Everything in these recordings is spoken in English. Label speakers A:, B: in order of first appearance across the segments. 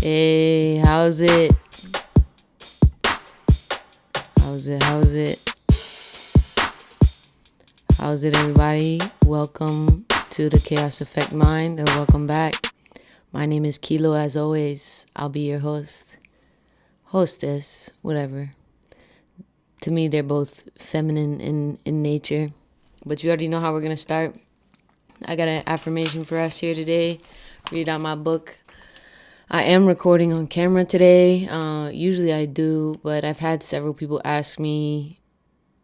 A: Hey, how's it? How's it? How's it? How's it, everybody? Welcome to the Chaos Effect Mind, or welcome back. My name is Kilo, as always. I'll be your hostess, whatever. To me, they're both feminine in nature. But you already know how we're going to start. I got an affirmation for us here today. Read out my book. I am recording on camera today. Usually I do, but I've had several people ask me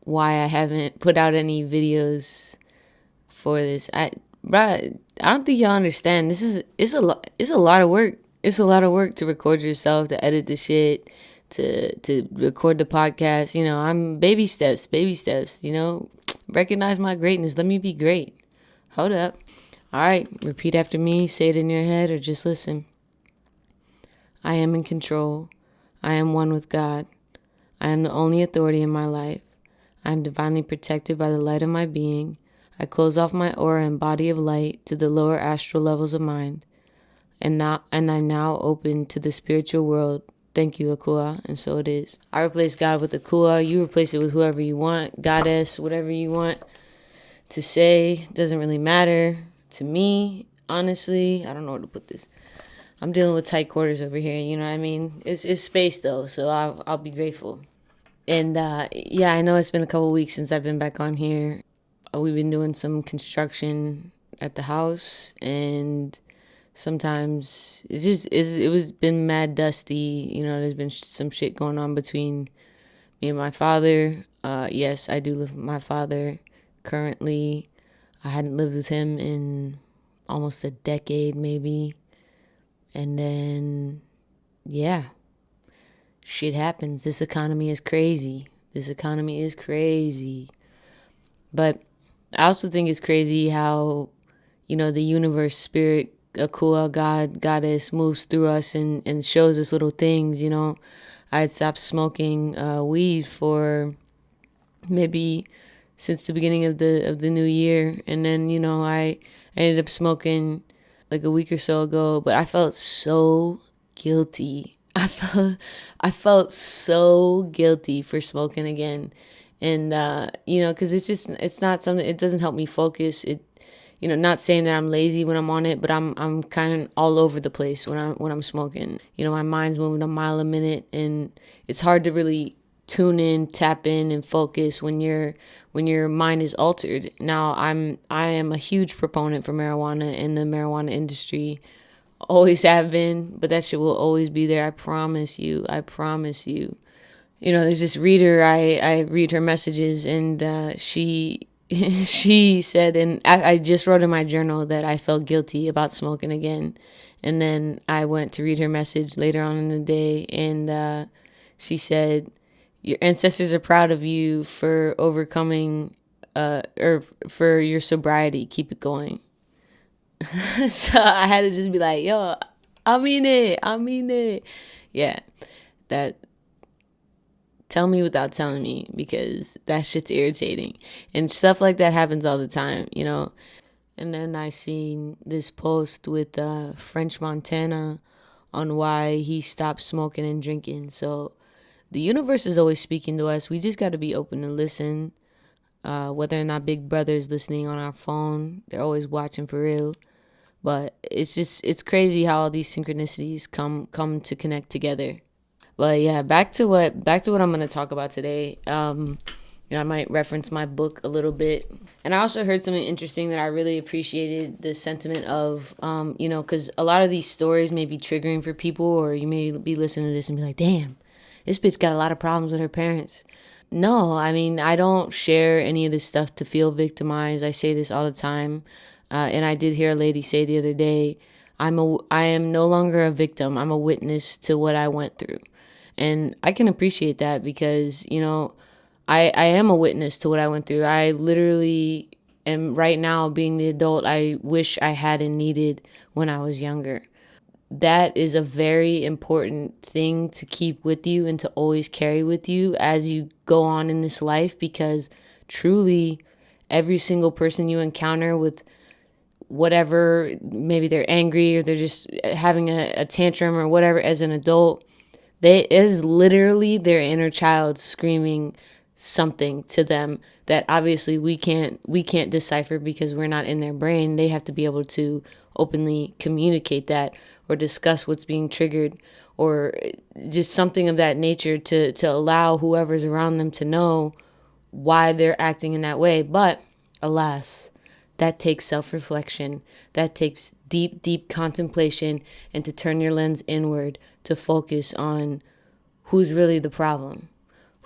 A: why I haven't put out any videos for this. I don't think y'all understand. It's a lot of work. It's a lot of work to record yourself, to edit the shit, to record the podcast. You know, I'm baby steps. You know, recognize my greatness. Let me be great. Hold up. All right, repeat after me. Say it in your head or just listen. I am in control. I am one with God. I am the only authority in my life. I am divinely protected by the light of my being. I close off my aura and body of light to the lower astral levels of mind. And I now open to the spiritual world. Thank you, Akua. And so it is. I replace God with Akua. You replace it with whoever you want. Goddess, whatever you want to say. Doesn't really matter to me. Honestly, I don't know where to put this. I'm dealing with tight quarters over here, you know what I mean? It's space though, so I'll be grateful. And yeah, I know it's been a couple weeks since I've been back on here. We've been doing some construction at the house, and sometimes it was been mad dusty. You know, there's been some shit going on between me and my father. Yes, I do live with my father currently. I hadn't lived with him in almost a decade, maybe. And then, yeah, shit happens. This economy is crazy. But I also think it's crazy how, you know, the universe, spirit, Akua, God, goddess moves through us and shows us little things, you know. I had stopped smoking weed for maybe since the beginning of the new year. And then, you know, I ended up smoking like a week or so ago, but I felt so guilty. I felt so guilty for smoking again. And you know, cuz it's not something, it doesn't help me focus. It, you know, not saying that I'm lazy when I'm on it, but I'm kind of all over the place when I'm smoking. You know, my mind's moving a mile a minute, and it's hard to really tune in, tap in, and focus when your mind is altered. Now, I am a huge proponent for marijuana in the marijuana industry. Always have been, but that shit will always be there. I promise you. You know, there's this reader, I read her messages, and she she said, and I just wrote in my journal that I felt guilty about smoking again. And then I went to read her message later on in the day, and she said, your ancestors are proud of you for overcoming, or for your sobriety. Keep it going. So I had to just be like, yo, I mean it. Yeah, that, tell me without telling me, because that shit's irritating. And stuff like that happens all the time, you know. And then I seen this post with French Montana on why he stopped smoking and drinking. So the universe is always speaking to us. We just got to be open to listen. Whether or not Big Brother is listening on our phone, they're always watching for real. But it's crazy how all these synchronicities come to connect together. But yeah, back to what I'm gonna talk about today. You know, I might reference my book a little bit. And I also heard something interesting that I really appreciated the sentiment of, you know, because a lot of these stories may be triggering for people, or you may be listening to this and be like, damn, this bitch got a lot of problems with her parents. No, I mean, I don't share any of this stuff to feel victimized. I say this all the time. And I did hear a lady say the other day, I am no longer a victim. I'm a witness to what I went through. And I can appreciate that because, you know, I am a witness to what I went through. I literally am right now being the adult I wish I had and needed when I was younger. That is a very important thing to keep with you and to always carry with you as you go on in this life, because truly every single person you encounter with whatever, maybe they're angry or they're just having a tantrum or whatever as an adult, it is literally their inner child screaming something to them that obviously we can't decipher because we're not in their brain. They have to be able to openly communicate that or discuss what's being triggered or just something of that nature to allow whoever's around them to know why they're acting in that way. But alas, that takes self-reflection. That takes deep, deep contemplation and to turn your lens inward to focus on who's really the problem,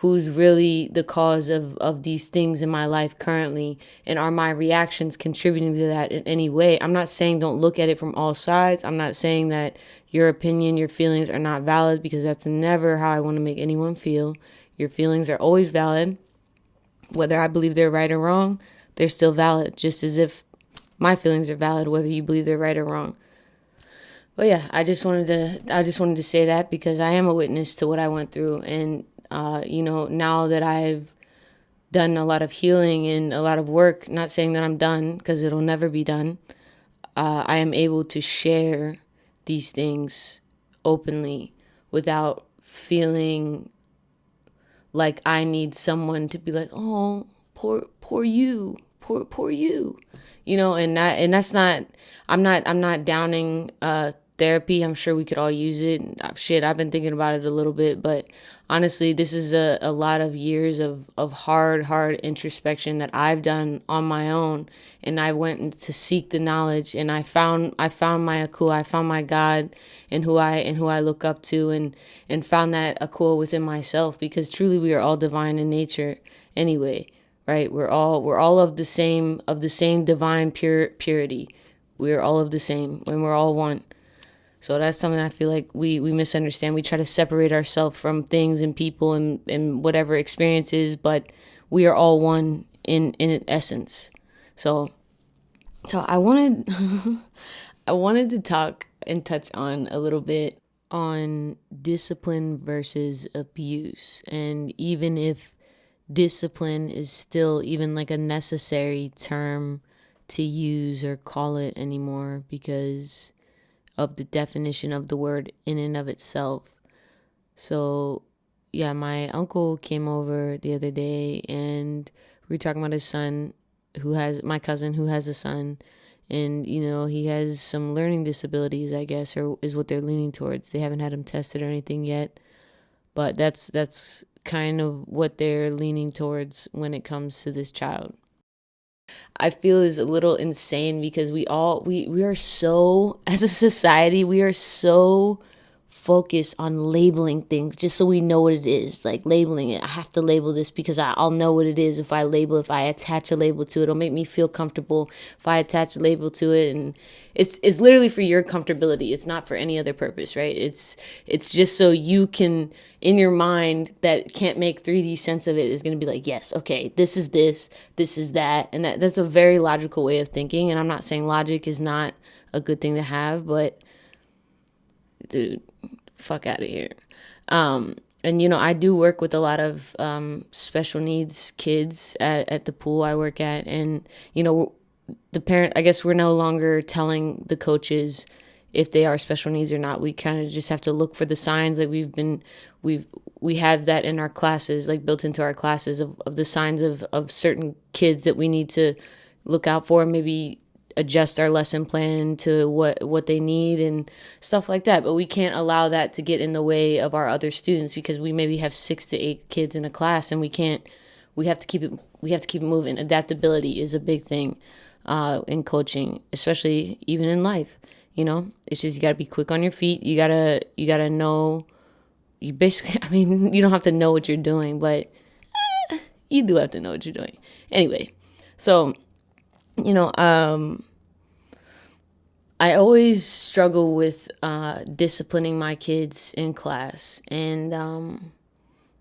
A: who's really the cause of these things in my life currently, and are my reactions contributing to that in any way. I'm not saying don't look at it from all sides. I'm not saying that your opinion, your feelings are not valid, because that's never how I want to make anyone feel. Your feelings are always valid. Whether I believe they're right or wrong, they're still valid, just as if my feelings are valid, whether you believe they're right or wrong. But yeah, I just wanted to say that because I am a witness to what I went through, and now that I've done a lot of healing and a lot of work, not saying that I'm done because it'll never be done, I am able to share these things openly without feeling like I need someone to be like, oh, poor you, poor you, and that's not. I'm not downing therapy. I'm sure we could all use it. Shit, I've been thinking about it a little bit, but honestly, this is a lot of years of hard introspection that I've done on my own, and I went to seek the knowledge, and I found my akua, I found my God, and who I look up to, and found that akua within myself, because truly we are all divine in nature anyway, right? We're all of the same divine purity. We're all of the same, and we're all one. So that's something I feel like we misunderstand. We try to separate ourselves from things and people and whatever experiences, but we are all one in essence. So I wanted I wanted to talk and touch on a little bit on discipline versus abuse. And even if discipline is still even like a necessary term to use or call it anymore because of the definition of the word in and of itself. So, yeah, my uncle came over the other day and we were talking about his son, my cousin who has a son. And, he has some learning disabilities, I guess, or is what they're leaning towards. They haven't had him tested or anything yet. But that's kind of what they're leaning towards when it comes to this child. I feel is a little insane because we are so, as a society, we are so focused on labeling things just so we know what it is. Like labeling it. I have to label this because I'll know what it is if I attach a label to it. It'll make me feel comfortable if I attach a label to it. And it's literally for your comfortability. It's not for any other purpose, right? It's just so you can, in your mind that can't make 3D sense of it, is going to be like, yes, okay, this is that. And that's a very logical way of thinking. And I'm not saying logic is not a good thing to have, but dude, fuck out of here. And I do work with a lot of special needs kids at the pool I work at, and the parent, I guess we're no longer telling the coaches if they are special needs or not. We kind of just have to look for the signs. Like we have that in our classes, like built into our classes of the signs of certain kids that we need to look out for, maybe adjust our lesson plan to what they need and stuff like that. But we can't allow that to get in the way of our other students, because we maybe have 6 to 8 kids in a class, and we have to keep it moving. Adaptability is a big thing in coaching, especially even in life. It's just, you got to be quick on your feet. You got to know, you basically, I mean, you don't have to know what you're doing, but you do have to know what you're doing. Anyway, so I always struggle with disciplining my kids in class, and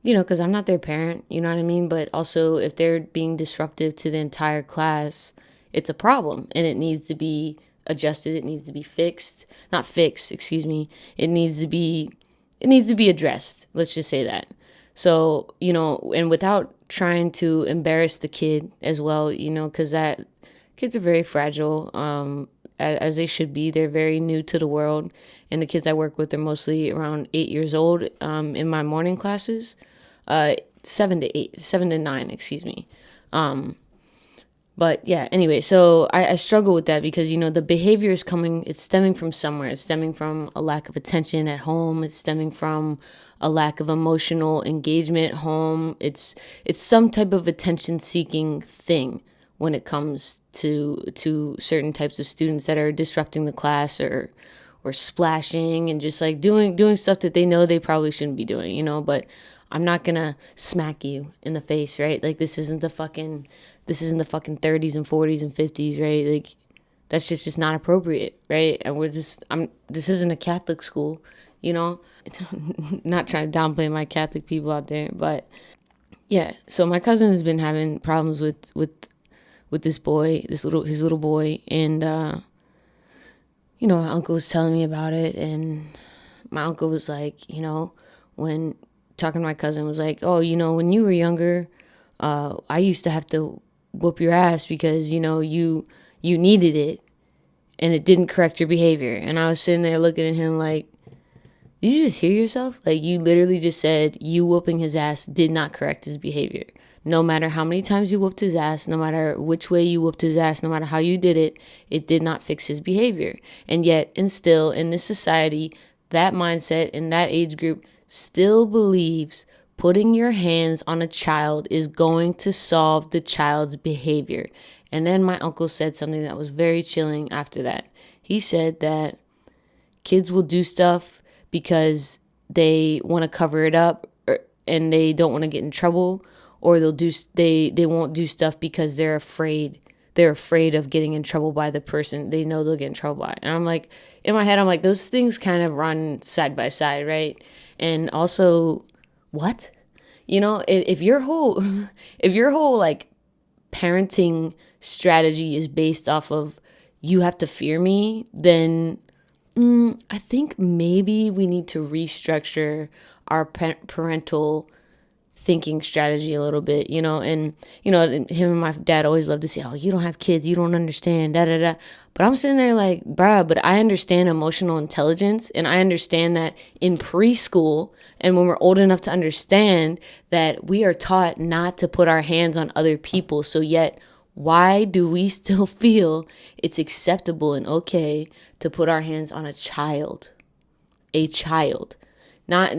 A: because I'm not their parent, you know what I mean? But also, if they're being disruptive to the entire class, it's a problem, and it needs to be adjusted. It needs to be fixed. Not fixed, excuse me. It needs to be addressed. Let's just say that. So, and without trying to embarrass the kid as well, because that kids are very fragile. as they should be. They're very new to the world, and the kids I work with are mostly around 8 years old. In my morning classes, 7 to 9, excuse me. But yeah, anyway, so I struggle with that because, the behavior is it's stemming from somewhere. It's stemming from a lack of attention at home. It's stemming from a lack of emotional engagement at home. It's some type of attention seeking thing when it comes to certain types of students that are disrupting the class or splashing and just like doing stuff that they know they probably shouldn't be doing, but I'm not gonna smack you in the face, right? Like this isn't the fucking 30s and 40s and 50s, right? Like that's just not appropriate, right? And this isn't a Catholic school, not trying to downplay my Catholic people out there, but yeah. So my cousin has been having problems with this boy, his little boy, and my uncle was telling me about it, and my uncle was like, when talking to my cousin, was like, oh, when you were younger, I used to have to whoop your ass because you needed it, and it didn't correct your behavior. And I was sitting there looking at him like, did you just hear yourself? Like, you literally just said you whooping his ass did not correct his behavior. No matter how many times you whooped his ass, no matter which way you whooped his ass, no matter how you did it, it did not fix his behavior. And yet, and still, in this society, that mindset in that age group still believes putting your hands on a child is going to solve the child's behavior. And then my uncle said something that was very chilling after that. He said that kids will do stuff because they want to cover it up and they don't want to get in trouble, or they won't do stuff because they're afraid of getting in trouble by the person they know they'll get in trouble by. And I'm like, in my head, I'm like, those things kind of run side by side, right? And also, what? If your whole like parenting strategy is based off of you have to fear me, then I think maybe we need to restructure our parental thinking strategy a little bit, and him and my dad always love to say, oh, you don't have kids, you don't understand, da da da. But I'm sitting there like, bruh, but I understand emotional intelligence, and I understand that in preschool and when we're old enough to understand that we are taught not to put our hands on other people. So yet, why do we still feel it's acceptable and okay to put our hands on a child? A child. Not,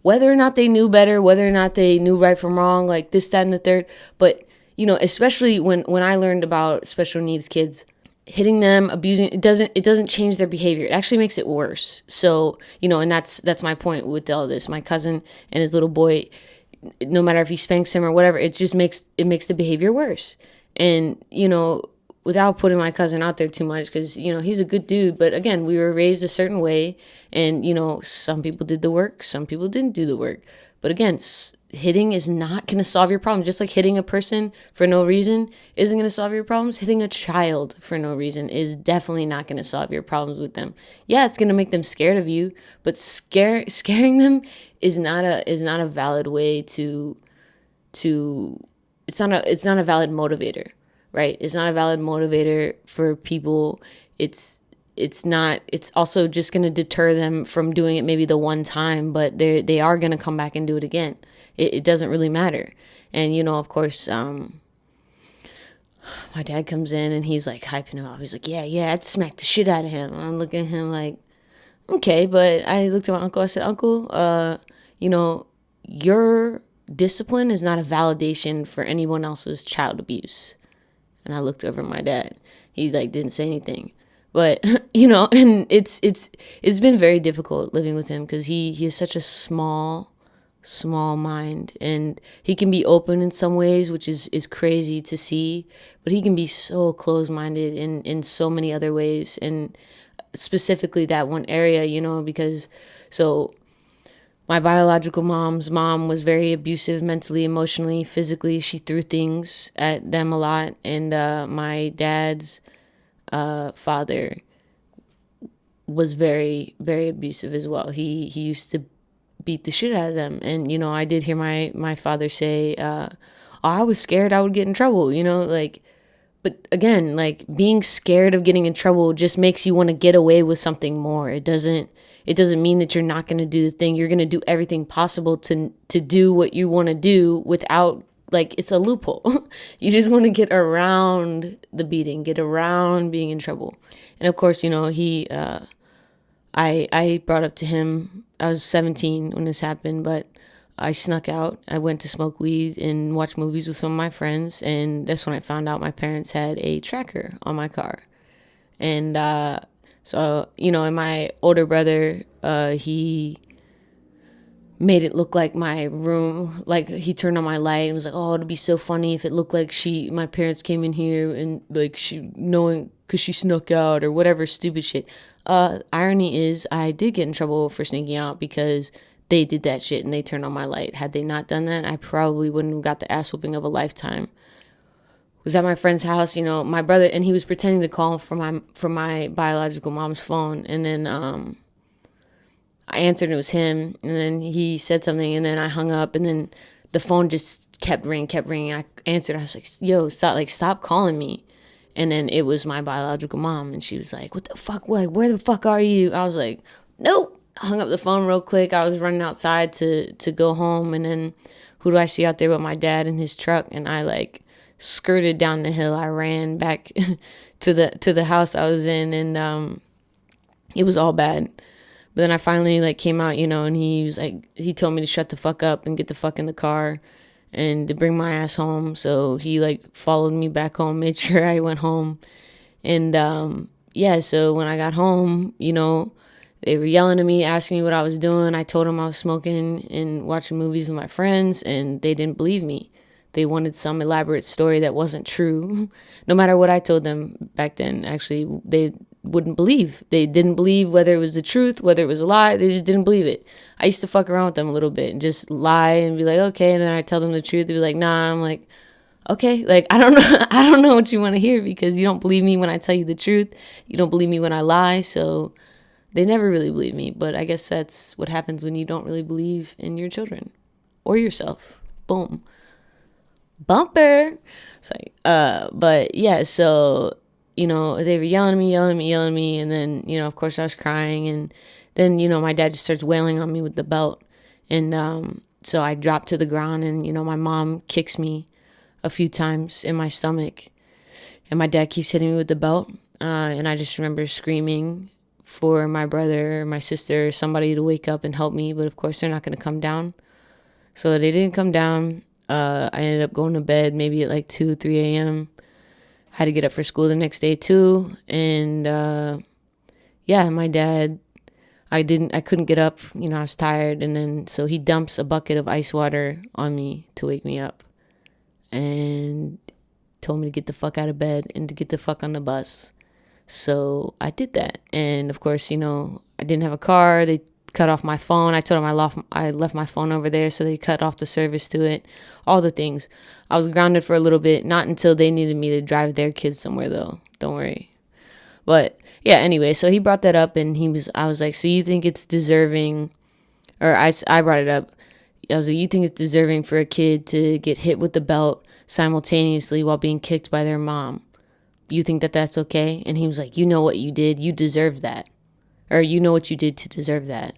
A: whether or not they knew better, whether or not they knew right from wrong, like this, that, and the third. But, especially when I learned about special needs kids, hitting them, abusing, it doesn't change their behavior. It actually makes it worse. So, and that's my point with all this. My cousin and his little boy, no matter if he spanks him or whatever, it just makes the behavior worse. And, without putting my cousin out there too much, because, he's a good dude. But again, we were raised a certain way, and, some people did the work, some people didn't do the work. But again, hitting is not going to solve your problem. Just like hitting a person for no reason isn't going to solve your problems, hitting a child for no reason is definitely not going to solve your problems with them. Yeah, it's going to make them scared of you, but scaring them is not a valid way to it's not a valid motivator, right? It's not a valid motivator for people. It's also just going to deter them from doing it maybe the one time, but they are going to come back and do it again. It doesn't really matter. And, of course, my dad comes in and he's like hyping him up. He's like, yeah, I'd smack the shit out of him. And I'm looking at him like, okay. But I looked at my uncle. I said, Uncle, your discipline is not a validation for anyone else's child abuse. And I looked over at my dad. He didn't say anything. But, and it's been very difficult living with him because he has such a small mind, and he can be open in some ways, which is crazy to see, but he can be so closed-minded in so many other ways, and specifically that one area, because so my biological mom's mom was very abusive mentally, emotionally, physically. She threw things at them a lot, and my dad's father was very, very abusive as well. He used to beat the shit out of them. And, I did hear my father say, oh, I was scared I would get in trouble, But again, like being scared of getting in trouble just makes you want to get away with something more. It doesn't mean that you're not going to do the thing. You're going to do everything possible to do what you want to do without, like, it's a loophole. You just want to get around the beating, get around being in trouble. And of course, he I brought up to him, I was 17 when this happened, but I snuck out. I went to smoke weed and watch movies with some of my friends, and that's when I found out my parents had a tracker on my car. And so, and my older brother, he made it look like my room, like he turned on my light and was like, "Oh, it'd be so funny if it looked like my parents came in here and like she knowing because she snuck out or whatever stupid shit." Irony is, I did get in trouble for sneaking out because they did that shit and they turned on my light. Had they not done that, I probably wouldn't have got the ass whooping of a lifetime. Was at my friend's house, my brother, and he was pretending to call from my biological mom's phone, and then I answered and it was him, and then he said something, and then I hung up, and then the phone just kept ringing. I answered. I was like, "Yo, stop calling me." And then it was my biological mom, and she was like, "What the fuck? What? Where the fuck are you?" I was like, "Nope." I hung up the phone real quick. I was running outside to go home, and then who do I see out there but my dad in his truck? And I like skirted down the hill. I ran back to the house I was in, and it was all bad. But then I finally like came out, and he told me to shut the fuck up and get the fuck in the car and to bring my ass home. So he like followed me back home, made sure I went home. And yeah, so when I got home, they were yelling at me, asking me what I was doing. I told them I was smoking and watching movies with my friends, and they didn't believe me. They wanted some elaborate story that wasn't true. No matter what I told them back then, actually, they wouldn't believe. They didn't believe whether it was the truth, whether it was a lie. They just didn't believe it. I used to fuck around with them a little bit and just lie and be like, okay. And then I tell them the truth. They'd be like, nah. I'm like, okay. Like, I don't know. I don't know what you want to hear because you don't believe me when I tell you the truth. You don't believe me when I lie. So they never really believe me. But I guess that's what happens when you don't really believe in your children or yourself. Boom. Bumper. It's like, but yeah, so, they were yelling at me. And then, of course I was crying. And then, my dad just starts wailing on me with the belt. And, so I dropped to the ground and, my mom kicks me a few times in my stomach and my dad keeps hitting me with the belt. And I just remember screaming for my brother, my sister, somebody to wake up and help me. But of course they're not going to come down. So they didn't come down. I ended up going to bed maybe at like 2, 3 a.m. Had to get up for school the next day too. And yeah, my dad, I couldn't get up. I was tired. And then so he dumps a bucket of ice water on me to wake me up and told me to get the fuck out of bed and to get the fuck on the bus. So I did that. And of course, I didn't have a car. They cut off my phone. I told them I left my phone over there, so they cut off the service to it. All the things. I was grounded for a little bit, not until they needed me to drive their kids somewhere though. Don't worry. But yeah, anyway, so he brought that up and I was like, "So you think it's deserving," or I brought it up. I was like, "You think it's deserving for a kid to get hit with the belt simultaneously while being kicked by their mom? You think that that's okay?" And he was like, "You know what you did. You deserve that. Or you know what you did to deserve that."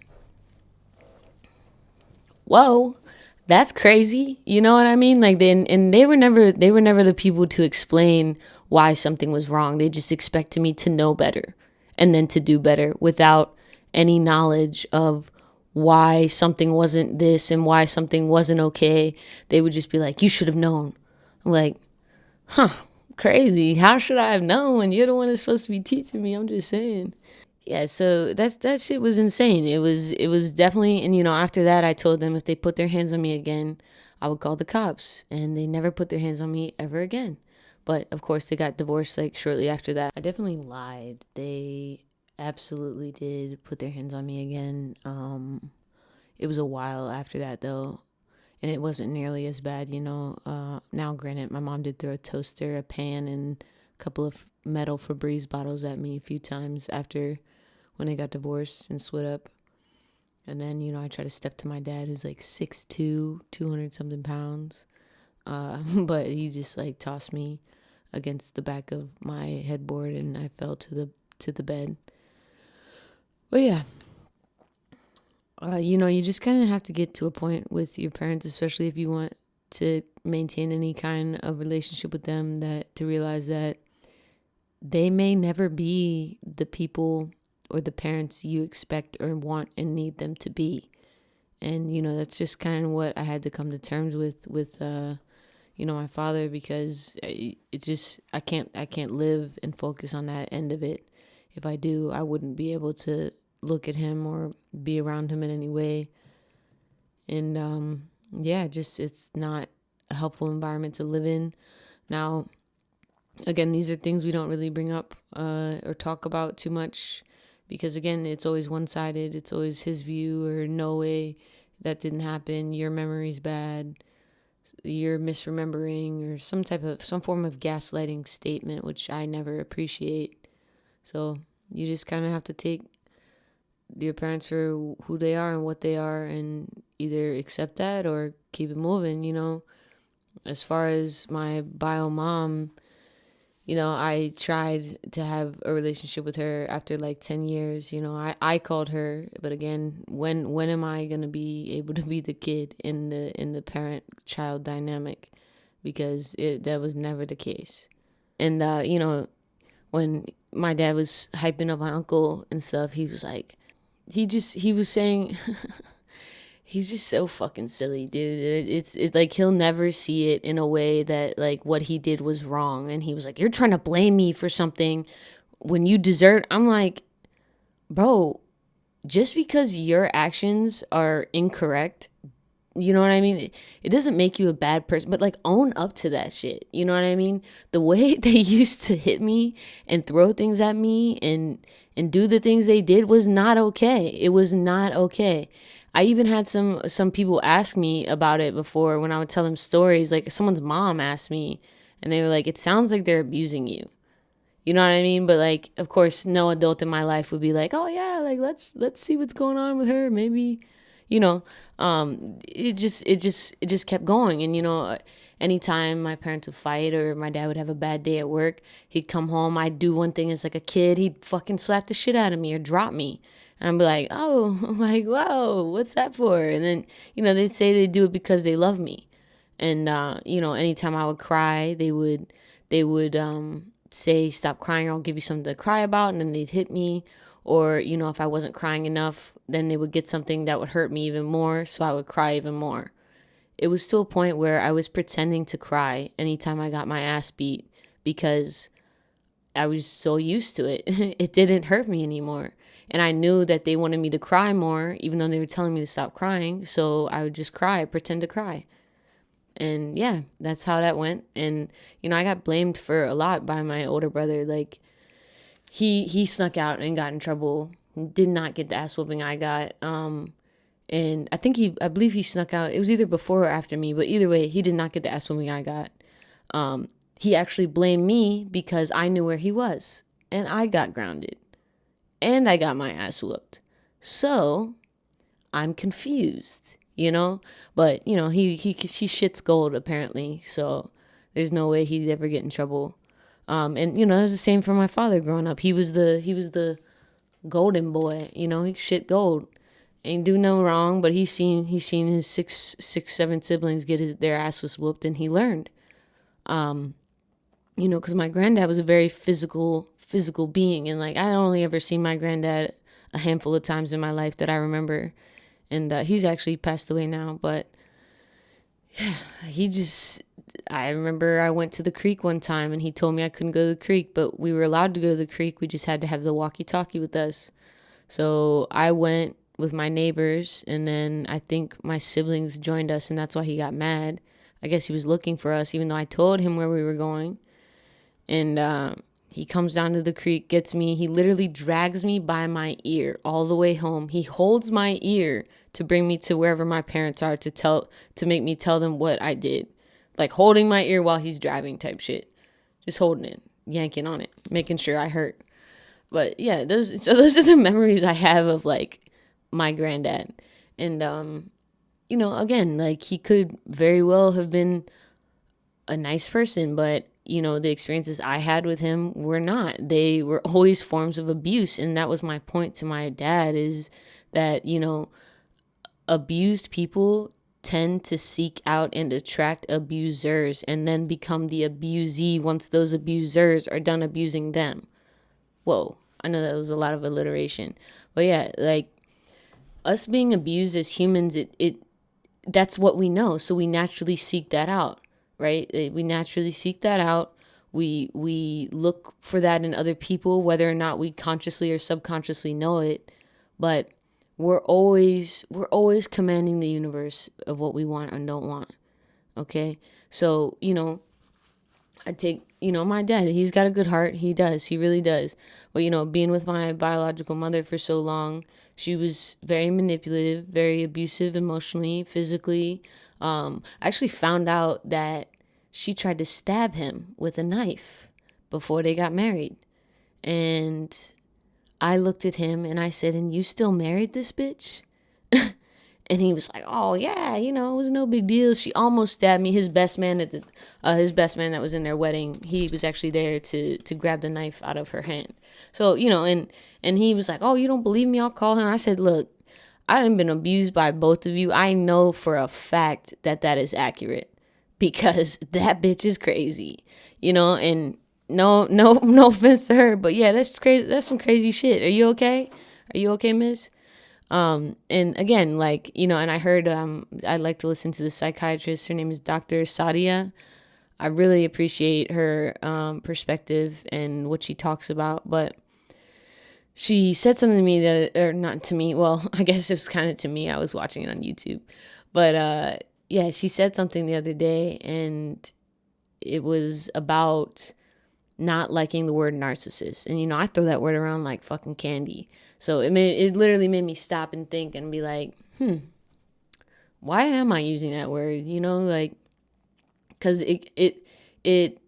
A: Whoa, that's crazy. You know what I mean? Like and they were never the people to explain why something was wrong. They just expected me to know better and then to do better without any knowledge of why something wasn't this and why something wasn't okay. They would just be like, "You should have known." I'm like, huh, crazy. How should I have known when you're the one that's supposed to be teaching me? I'm just saying. Yeah, so that shit was insane. It was definitely, and after that I told them if they put their hands on me again, I would call the cops, and they never put their hands on me ever again. But of course they got divorced like shortly after that. I definitely lied. They absolutely did put their hands on me again. It was a while after that though, and it wasn't nearly as bad. Now granted, my mom did throw a toaster, a pan, and a couple of metal Febreze bottles at me a few times after when they got divorced and split up. And then, I tried to step to my dad, who's like 6'2", 200 something pounds. But he just like tossed me. against the back of my headboard, and I fell to the bed. But yeah, you just kind of have to get to a point with your parents, especially if you want to maintain any kind of relationship with them, that to realize that they may never be the people or the parents you expect or want and need them to be. And that's just kind of what I had to come to terms with my father, because I can't live and focus on that end of it. If I do, I wouldn't be able to look at him or be around him in any way. And yeah, just it's not a helpful environment to live in. Now, again, these are things we don't really bring up or talk about too much, because again, it's always one-sided. It's always his view, or no way, that didn't happen, your memory's bad, you're misremembering, or some form of gaslighting statement, which I never appreciate. So you just kind of have to take your parents for who they are and what they are, and either accept that or keep it moving. As far as my bio mom, I tried to have a relationship with her after like 10 years. I called her, but again, when am I going to be able to be the kid in the parent child dynamic? Because that was never the case. And when my dad was hyping up my uncle and stuff, he was like, he was saying he's just so fucking silly, dude. It's like he'll never see it in a way that like what he did was wrong. And he was like, "You're trying to blame me for something when you deserve." I'm like, bro, just because your actions are incorrect, you know what I mean? It doesn't make you a bad person, but like own up to that shit. You know what I mean? The way they used to hit me and throw things at me and do the things they did was not okay. It was not okay. I even had some people ask me about it before when I would tell them stories. Like someone's mom asked me, and they were like, "It sounds like they're abusing you." You know what I mean? But like, of course, no adult in my life would be like, "Oh yeah, like let's see what's going on with her. Maybe, you know." It just kept going, and anytime my parents would fight or my dad would have a bad day at work, he'd come home. I'd do one thing as like a kid. He'd fucking slap the shit out of me or drop me. And I'd be like, oh, like, whoa, what's that for? And then, they'd say they do it because they love me. And, anytime I would cry, they would say, stop crying, or I'll give you something to cry about. And then they'd hit me. Or, if I wasn't crying enough, then they would get something that would hurt me even more. So I would cry even more. It was to a point where I was pretending to cry anytime I got my ass beat, because I was so used to it. It didn't hurt me anymore. And I knew that they wanted me to cry more, even though they were telling me to stop crying. So I would just cry, pretend to cry. And yeah, that's how that went. And, I got blamed for a lot by my older brother. Like, he snuck out and got in trouble. Did not get the ass whooping I got. And I believe he snuck out. It was either before or after me, but either way, he did not get the ass whooping I got. He actually blamed me because I knew where he was, and I got grounded, and I got my ass whooped. So I'm confused, But he shits gold apparently. So there's no way he'd ever get in trouble. And it was the same for my father growing up. He was the golden boy. He shit gold. Ain't do no wrong, but he's seen his six, 7 siblings get their asses whooped, and he learned. Because my granddad was a very physical being, and like I only ever seen my granddad a handful of times in my life that I remember, and he's actually passed away now. But I remember I went to the creek one time, and he told me I couldn't go to the creek, but we were allowed to go to the creek. We just had to have the walkie-talkie with us. So I went with my neighbors, and then I think my siblings joined us, and that's why he got mad. I guess he was looking for us, even though I told him where we were going. And he comes down to the creek, gets me. He literally drags me by my ear all the way home. He holds my ear to bring me to wherever my parents are, to make me tell them what I did. Like holding my ear while he's driving type shit. Just holding it, yanking on it, making sure I hurt. But yeah, those are the memories I have of like my granddad. And again, like he could very well have been a nice person, but the experiences I had with him were not. They were always forms of abuse. And that was my point to my dad, is that, abused people tend to seek out and attract abusers and then become the abusee once those abusers are done abusing them. Whoa, I know that was a lot of alliteration. But yeah, like, us being abused as humans, it that's what we know. So we naturally seek that out, right? We naturally seek that out. We look for that in other people, whether or not we consciously or subconsciously know it. But we're always commanding the universe of what we want and don't want. Okay? So, I take, my dad, he's got a good heart. He does. He really does. But, being with my biological mother for so long, she was very manipulative, very abusive emotionally, physically. I actually found out that she tried to stab him with a knife before they got married. And I looked at him and I said, "And you still married this bitch?" And he was like, "Oh yeah, it was no big deal." She almost stabbed me. His best man that was in their wedding, he was actually there to grab the knife out of her hand. So, and he was like, "Oh, you don't believe me? I'll call him." I said, "Look, I haven't been abused by both of you. I know for a fact that is accurate, because that bitch is crazy, and no offense to her, but yeah, that's crazy. That's some crazy shit. Are you okay? Are you okay, miss?" And again, like, and I heard, I like to listen to the psychiatrist. Her name is Dr. Sadia. I really appreciate her perspective and what she talks about. But she said something to me that, or not to me, well, I guess it was kind of to me. I was watching it on YouTube. But yeah, she said something the other day, and it was about not liking the word narcissist. And, I throw that word around like fucking candy. So it literally made me stop and think and be like, why am I using that word? Like, because it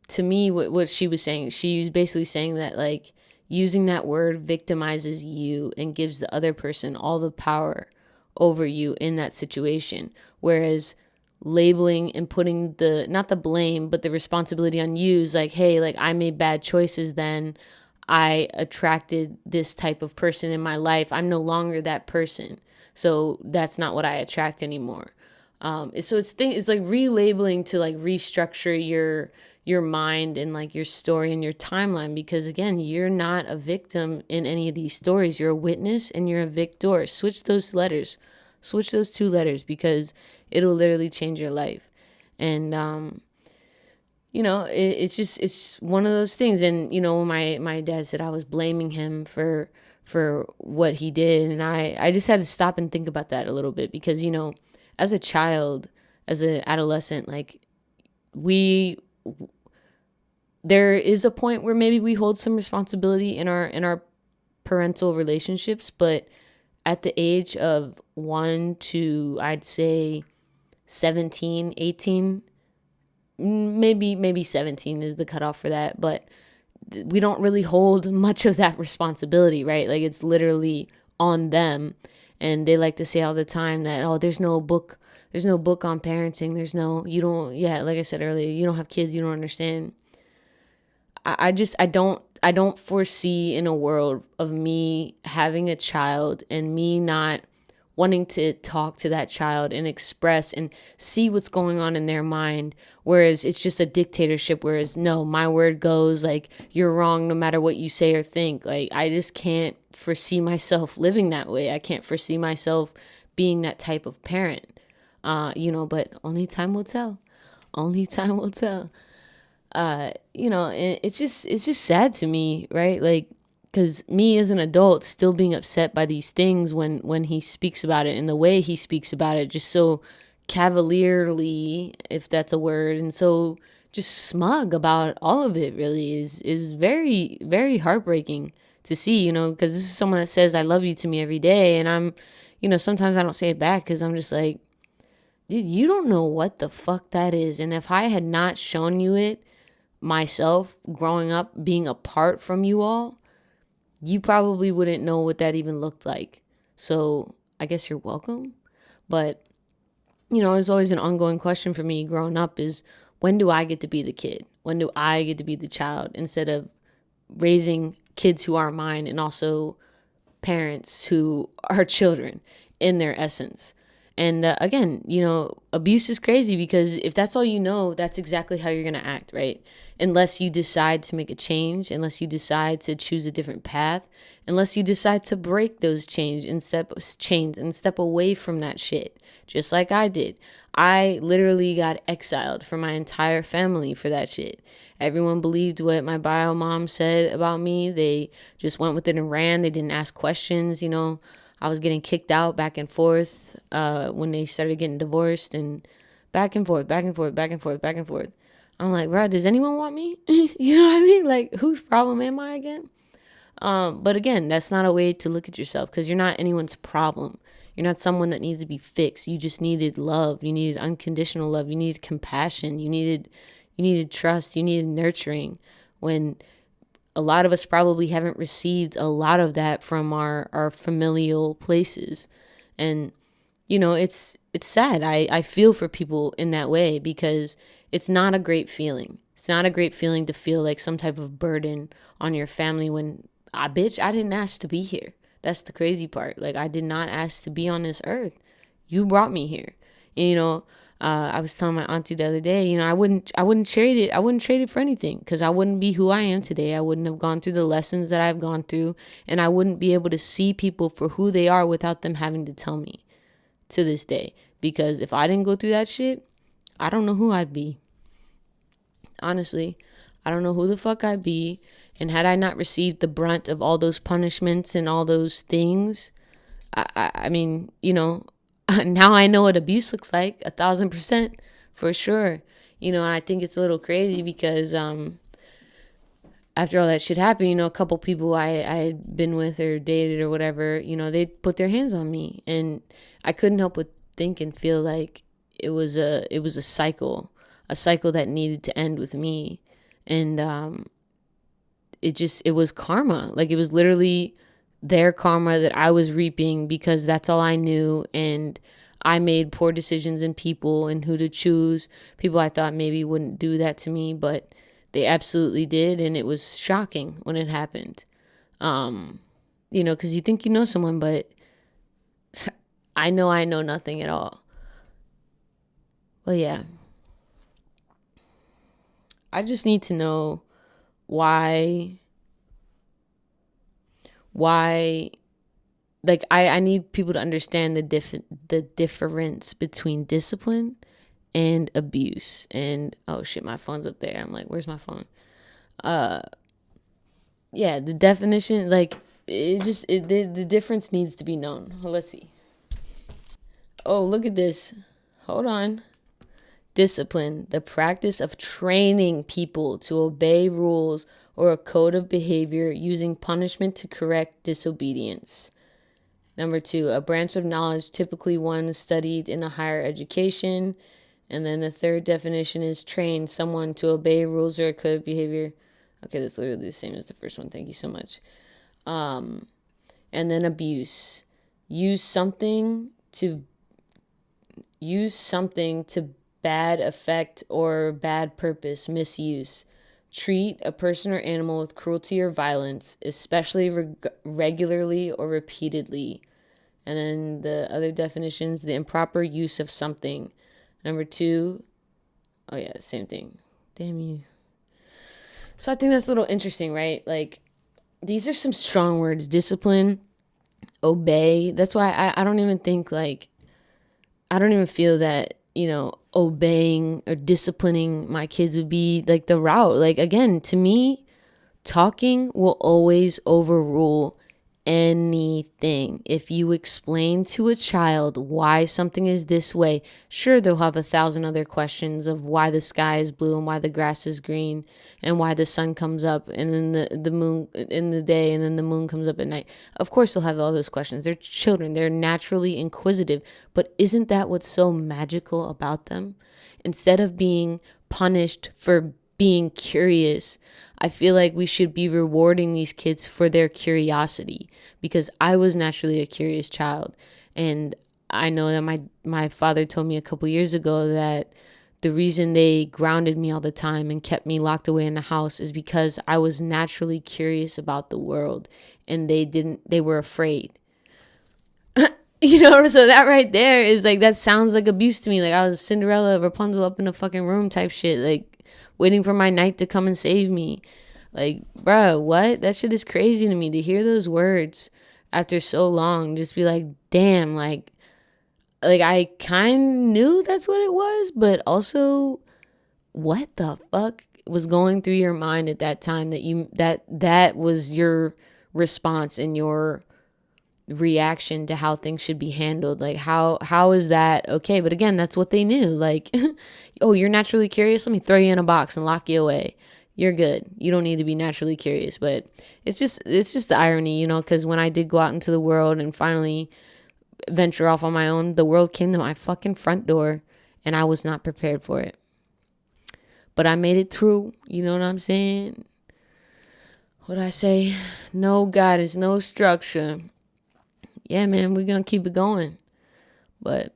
A: to me, what she was saying, she was basically saying that, like, using that word victimizes you and gives the other person all the power over you in that situation. Whereas labeling and putting not the blame, but the responsibility on you is like, hey, like, I made bad choices, then I attracted this type of person in my life. I'm no longer that person. So that's not what I attract anymore. So it's like relabeling to, like, restructure your mind and, like, your story and your timeline, because again, you're not a victim in any of these stories. You're a witness and you're a victor. Switch those two letters, because it'll literally change your life. And it's one of those things. And when my dad said I was blaming him for what he did, and I just had to stop and think about that a little bit, because as a child, as an adolescent, like, there is a point where maybe we hold some responsibility in our parental relationships, but at the age of 1 to, I'd say, 17, 18, maybe 17 is the cutoff for that, but we don't really hold much of that responsibility, right? Like, it's literally on them. And they like to say all the time that, oh, there's no book on parenting. Like I said earlier, you don't have kids, you don't understand. I don't foresee in a world of me having a child and me not wanting to talk to that child and express and see what's going on in their mind. Whereas it's just a dictatorship. Whereas, no, my word goes, like, you're wrong no matter what you say or think. Like, I just can't foresee myself living that way. I can't foresee myself being that type of parent. But only time will tell. Only time will tell. It's just sad to me, right? Like, because me as an adult still being upset by these things when he speaks about it, and the way he speaks about it, just so cavalierly, if that's a word, and so just smug about all of it, really is very, very heartbreaking to see, because this is someone that says I love you to me every day, and I'm, sometimes I don't say it back because I'm just like, dude, you don't know what the fuck that is. And if I had not shown you it myself growing up, being apart from you all, you probably wouldn't know what that even looked like. So I guess you're welcome. But, it's always an ongoing question for me growing up is, when do I get to be the kid? When do I get to be the child instead of raising kids who are mine and also parents who are children in their essence? And again, abuse is crazy because if that's all you know, that's exactly how you're going to act, right? Unless you decide to make a change, unless you decide to choose a different path, unless you decide to break those chains and step away from that shit, just like I did. I literally got exiled from my entire family for that shit. Everyone believed what my bio mom said about me. They just went with it and ran. They didn't ask questions, I was getting kicked out back and forth when they started getting divorced, and back and forth, back and forth, back and forth, back and forth. I'm like, bro, does anyone want me? You know what I mean? Like, whose problem am I again? But again, that's not a way to look at yourself because you're not anyone's problem. You're not someone that needs to be fixed. You just needed love. You needed unconditional love. You needed compassion. You needed trust. You needed nurturing. When a lot of us probably haven't received a lot of that from our familial places. And, it's sad. I feel for people in that way because it's not a great feeling. It's not a great feeling to feel like some type of burden on your family when, I didn't ask to be here. That's the crazy part. Like, I did not ask to be on this earth. You brought me here. I was telling my auntie the other day, I wouldn't trade it. I wouldn't trade it for anything because I wouldn't be who I am today. I wouldn't have gone through the lessons that I've gone through, and I wouldn't be able to see people for who they are without them having to tell me to this day. Because if I didn't go through that shit, I don't know who I'd be. Honestly, I don't know who the fuck I'd be. And had I not received the brunt of all those punishments and all those things, I mean, now I know what abuse looks like, 1,000% for sure. And I think it's a little crazy because after all that shit happened, a couple people I had been with or dated or whatever, they put their hands on me, and I couldn't help but think and feel like it was a cycle that needed to end with me. And it was karma. Like, it was literally their karma that I was reaping because that's all I knew. And I made poor decisions in people and who to choose. People I thought maybe wouldn't do that to me, but they absolutely did. And it was shocking when it happened. Because you think you know someone, but I know nothing at all. Well, yeah. I just need to know why like I need people to understand the difference between discipline and abuse. And oh shit, my phone's up there. I'm like, where's my phone? Yeah, the definition, like, the difference needs to be known. Let's see. Oh, look at this. Hold on. Discipline, the practice of training people to obey rules or a code of behavior using punishment to correct disobedience. Number 2, a branch of knowledge, typically one studied in a higher education. And then the third definition is train someone to obey rules or a code of behavior. Okay, that's literally the same as the first one. Thank you so much. And then abuse. Use something to bad effect or bad purpose, misuse. Treat a person or animal with cruelty or violence, especially regularly or repeatedly. And then the other definitions, the improper use of something. Number 2, oh yeah, same thing. Damn you. So I think that's a little interesting, right? Like, these are some strong words. Discipline, obey. That's why I don't even think, like, I don't even feel that, obeying or disciplining my kids would be like the route. Like, again, to me, talking will always overrule anything. If you explain to a child why something is this way, sure, they'll have 1,000 other questions of why the sky is blue and why the grass is green and why the sun comes up and then the moon in the day and then the moon comes up at night. Of course, they'll have all those questions. They're children. They're naturally inquisitive. But isn't that what's so magical about them? Instead of being punished for being curious, I feel like we should be rewarding these kids for their curiosity, because I was naturally a curious child. And I know that my father told me a couple years ago that the reason they grounded me all the time and kept me locked away in the house is because I was naturally curious about the world, and they were afraid. So that right there is like, that sounds like abuse to me. Like I was Cinderella, Rapunzel up in the fucking room type shit, like waiting for my knight to come and save me. Like, bruh, what? That shit is crazy to me to hear those words after so long. Just be like, damn, like I kind of knew that's what it was, but also, what the fuck was going through your mind at that time that was your response and your reaction to how things should be handled? Like, how is that okay? But again, that's what they knew. Like, oh, you're naturally curious, let me throw you in a box and lock you away. You're good, you don't need to be naturally curious. But it's just the irony, because when I did go out into the world and finally venture off on my own, the world came to my fucking front door, and I was not prepared for it. But I made it through. You know what I'm saying? What I say? No guidance, no structure. Yeah, man, we're gonna keep it going. But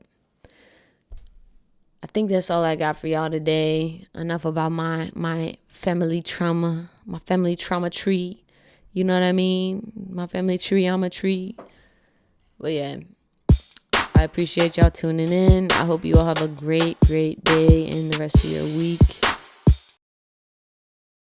A: I think that's all I got for y'all today. Enough about my family trauma, my family trauma tree. You know what I mean? My family tree, I'm a tree. But yeah, I appreciate y'all tuning in. I hope you all have a great, great day and the rest of your week.